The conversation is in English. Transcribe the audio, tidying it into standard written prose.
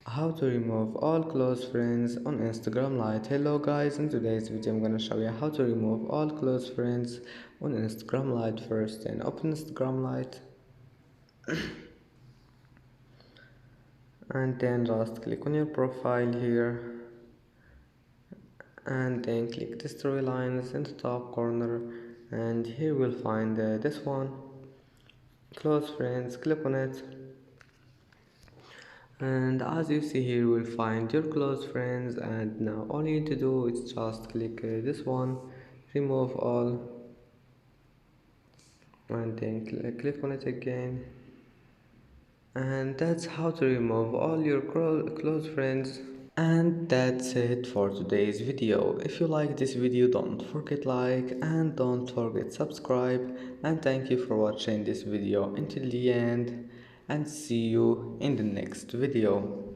How to remove all close friends on Instagram Lite. Hello guys, in today's video I'm gonna show you how to remove all close friends on Instagram Lite. First, then open Instagram Lite and then just click on your profile here and then click the three lines in the top corner, and here we'll find this one, close friends. Click on it, and as you see here you will find your close friends, and now all you need to do is just click this one, remove all, and then click on it again, and that's how to remove all your close friends. And that's it for today's video. If you like this video, don't forget like and don't forget subscribe, and thank you for watching this video until the end, and see you in the next video.